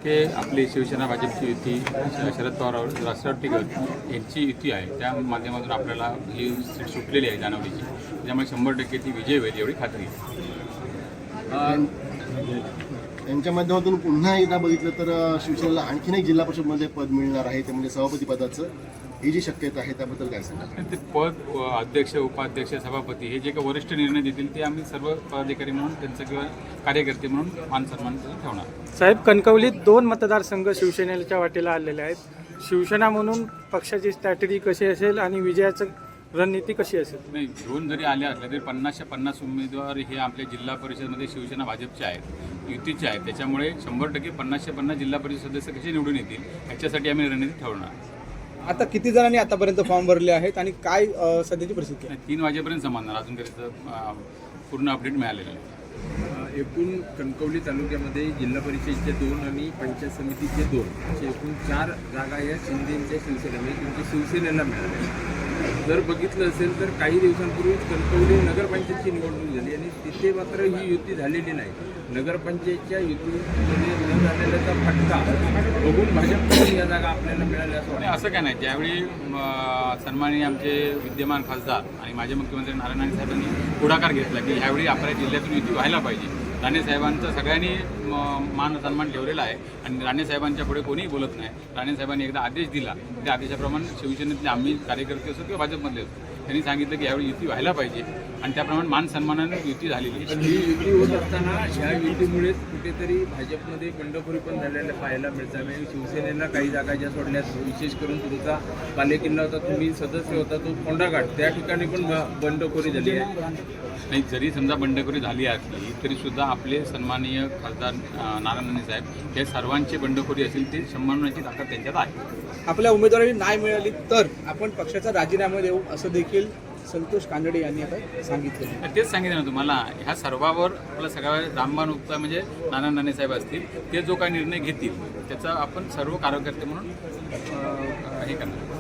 100% आपली शिवसेना भाजपची युती शरद पवार राष्ट्रवादी गट यांची युती आहे. त्या माध्यमातून आपल्याला ही सीट सुटलेली आहे जानवडीची, त्यामुळे 100% ती विजय होईल एवढी खात्री आहे. यांच्या माध्यमातून पुन्हा एकदा बघितलं तर शिवसेनेला आणखीन एक जिल्हा परिषदमध्ये पद मिळणार आहे, ते म्हणजे सभापती पदाचं. ही जी शक्यता आहे त्याबद्दल काय सांगा? ते पद, अध्यक्ष, उपाध्यक्ष, सभापती हे जे काही वरिष्ठ निर्णय देतील ते आम्ही सर्व पदाधिकारी म्हणून त्यांचं किंवा कार्यकर्ते म्हणून मान सन्मान ठेवणार. साहेब, कणकवलीत 2 मतदारसंघ शिवसेनेच्या वाटेला आलेले आहेत. शिवसेना म्हणून पक्षाची स्ट्रॅटेजी कशी असेल आणि विजयाचं रणनीती कशी असेल? नाही, 2 जरी आल्या असल्या तरी 50-50 उमेदवार हे आपल्या जिल्हा परिषदमध्ये शिवसेना भाजपचे आहेत, युतीचे आहेत. त्याच्यामुळे 100% 50-50 जिल्हा परिषद सदस्य कसे निवडून येतील याच्यासाठी आम्ही रणनीती ठेवणार. आता किती जणांनी आतापर्यंत फॉर्म भरले आहेत आणि काय सध्याची परिस्थिती आहे? 3 वाजेपर्यंत जमणार, अजून त्याचं पूर्ण अपडेट मिळालेलं आहे. एकूण कणकवली तालुक्यामध्ये जिल्हा परिषदेचे 2 आणि पंचायत समितीचे 2 असे एकूण 4 जागा या शिंदेच्या शिवसेनेमध्ये तुमच्या शिवसेनेला मिळाल्या. जर बघितलं असेल तर काही दिवसांपूर्वीच कणकवली नगरपंचायतची निवडणूक झाली आणि तिथे मात्र ही युती झालेली नाही. नगरपंचायतच्या युतीमध्ये न झालेल्याचा फटका बघून भाजपकडून या जागा आपल्याला मिळाल्या असं नाही, असं काय नाही. ज्यावेळी सन्माननीय आमचे विद्यमान खासदार आणि माजी मुख्यमंत्री नारायण राणे साहेबांनी पुढाकार घेतला की ह्यावेळी आपल्या जिल्ह्यातून युती व्हायला पाहिजे. राणे साहेबांचा सगळ्यांनी मान सन्मान ठेवलेला आहे आणि राणे साहेबांच्या पुढे कोणीही बोलत नाही. राणे साहेबांनी एकदा आदेश दिला, त्या आदेशाप्रमाणे शिवसेनेतले आम्ही कार्यकर्ते असो किंवा भाजपमधले असो त्यांनी सांगितलं की यावेळी युती व्हायला पाहिजे आणि त्याप्रमाणे मान सन्मानाने युती झालेली आहे. ही युती होत असताना ह्या युतीमुळेच कुठेतरी भाजपमध्ये बंडखोरी पण झालेल्या पाहायला मिळतात. म्हणजे शिवसेनेला काही जागा ज्या सोडल्यात, विशेष करून तुमचा बालेकिल्ला होता, तुम्ही सदस्य होता तो फोंडाघाट, त्या ठिकाणी पण बंडखोरी झाली आहे. नाही, जरी समजा बंडखोरी झाली असली तरीसुद्धा आपले सन्माननीय खासदार नारायण राणे साहेब हे सर्वांची बंडखोरी असेल ती संभाळण्याची ताकद त्यांच्यात आहे. आपल्या उमेदवारी नाही मिळाली तर आपण पक्षाचा राजीनामा देऊ असं देखील संतोष कानडे यांनी आता सांगितलं. तेच सांगितलं ना तुम्हाला, ह्या सर्वावर आपला सगळा रामबाण उगता म्हणजे नारायण राणे साहेब असतील. ते जो काही निर्णय घेतील त्याचा आपण सर्व कार्यकर्ते म्हणून हे करणार.